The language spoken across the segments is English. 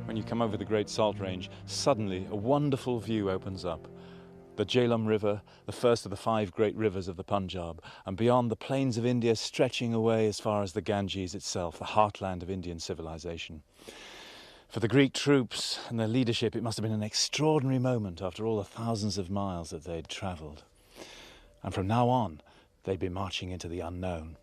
When you come over the Great Salt Range, suddenly a wonderful view opens up. The Jhelum River, the first of the 5 great rivers of the Punjab, and beyond the plains of India stretching away as far as the Ganges itself, the heartland of Indian civilization. For the Greek troops and their leadership, it must have been an extraordinary moment after all the thousands of miles that they'd travelled. And from now on, they'd be marching into the unknown.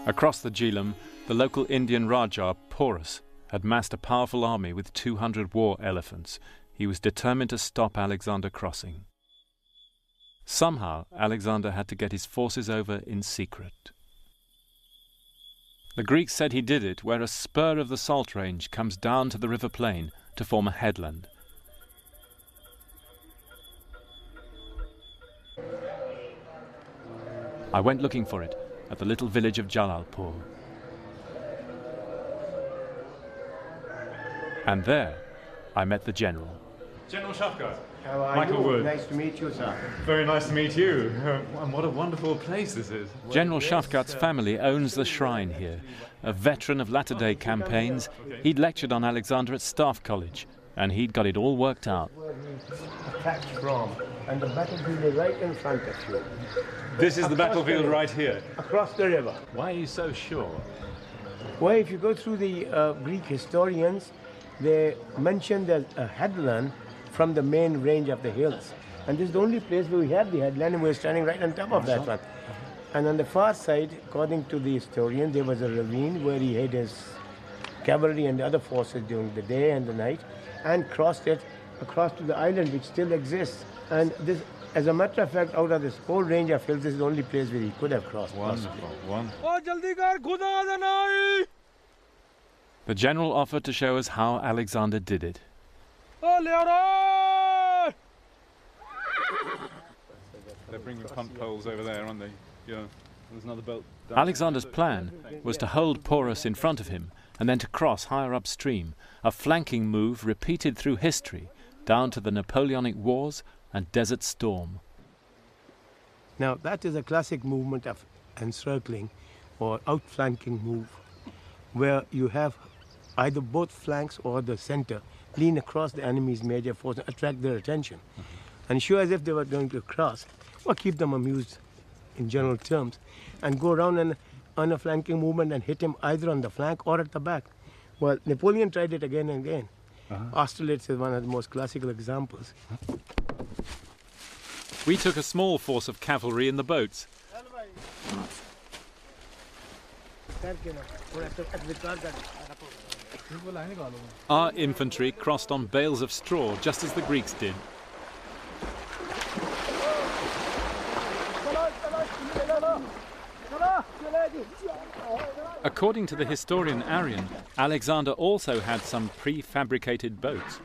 Across the Jhelum, the local Indian Raja, Porus, had massed a powerful army with 200 war elephants. He was determined to stop Alexander crossing. Somehow, Alexander had to get his forces over in secret. The Greeks said he did it where a spur of the Salt Range comes down to the river plain to form a headland. I went looking for it at the little village of Jalalpur. And there, I met the general. General Shafkat. How are Michael you? Wood. Nice to meet you, sir. Very nice to meet you. And what a wonderful place this is. General Shafkat's family owns the shrine here. A veteran of latter-day campaigns, he'd lectured on Alexander at Staff College, and he'd got it all worked out. Where he attacked from, and the battlefield is right in front of you. This is the battlefield right here. Across the river. Why are you so sure? Well, if you go through the Greek historians, they mention there's a headland from the main range of the hills. And this is the only place where we have the headland, and we're standing right on top of that one. And on the far side, according to the historian, there was a ravine where he hid his cavalry and other forces during the day and the night, and crossed it across to the island, which still exists. And this, as a matter of fact, out of this whole range of hills, this is the only place where he could have crossed. Wonderful. The general offered to show us how Alexander did it. They're bringing punt poles over there, aren't they? Yeah. There's another boat. Alexander's plan was to hold Porus in front of him and then to cross higher upstream, a flanking move repeated through history, down to the Napoleonic Wars and Desert Storm. Now, that is a classic movement of encircling or outflanking move, where you have either both flanks or the center lean across the enemy's major force and attract their attention. And show as if they were going to cross, or keep them amused in general terms, and go around and on a flanking movement and hit him either on the flank or at the back. Well, Napoleon tried it again and again. Austerlitz is one of the most classical examples. We took a small force of cavalry in the boats. Our infantry crossed on bales of straw, just as the Greeks did. According to the historian Arian, Alexander also had some prefabricated boats.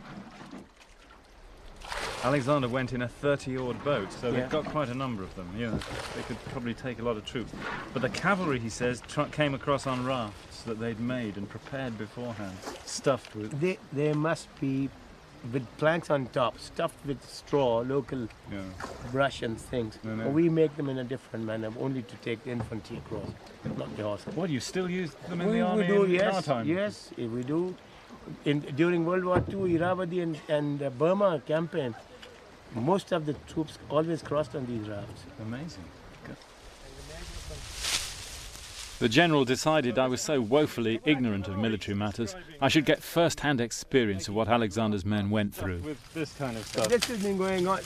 Alexander went in a 30-oared boat, so they've got quite a number of them. Yeah, they could probably take a lot of troops. But the cavalry, he says, came across on rafts that they'd made and prepared beforehand, stuffed with. They must be with planks on top, stuffed with straw, local brush and things. No. We make them in a different manner, only to take the infantry across, not the horse. What, you still use them in the We army do, in our time? yes, we do. During World War II, Irrawaddy and Burma campaign, most of the troops always crossed on these rafts. Amazing. Good. The general decided I was so woefully ignorant of military matters, I should get first-hand experience of what Alexander's men went through. With this kind of stuff. This has been going on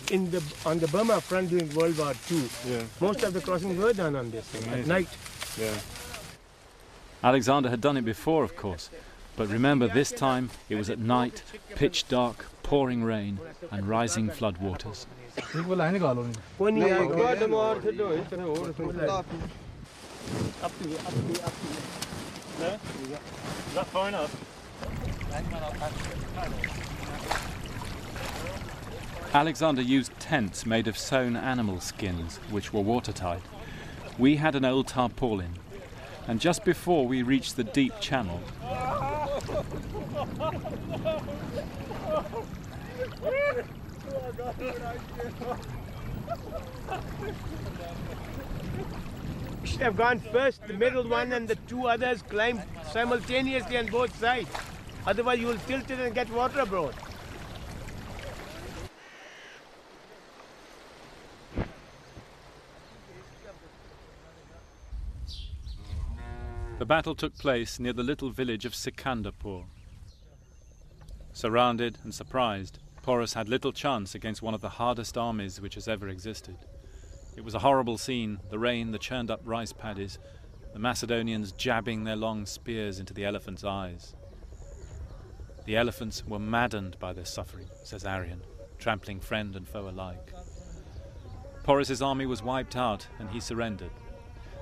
on the Burma front during World War II. Yeah. Most of the crossings were done on this thing, at night. Yeah. Alexander had done it before, of course, but remember, this time it was at night, pitch dark, pouring rain and rising floodwaters. Is that far enough? Alexander used tents made of sewn animal skins, which were watertight. We had an old tarpaulin, and just before we reached the deep channel, should have gone first, the middle one, and the two others climbed simultaneously on both sides. Otherwise, you will tilt it and get water abroad. The battle took place near the little village of Sikandarpur. Surrounded and surprised, Porus had little chance against one of the hardest armies which has ever existed. It was a horrible scene, the rain, the churned up rice paddies, the Macedonians jabbing their long spears into the elephants' eyes. The elephants were maddened by their suffering, says Arrian, trampling friend and foe alike. Porus's army was wiped out and he surrendered.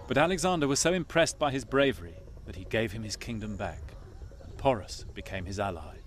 But Alexander was so impressed by his bravery that he gave him his kingdom back, and Porus became his ally.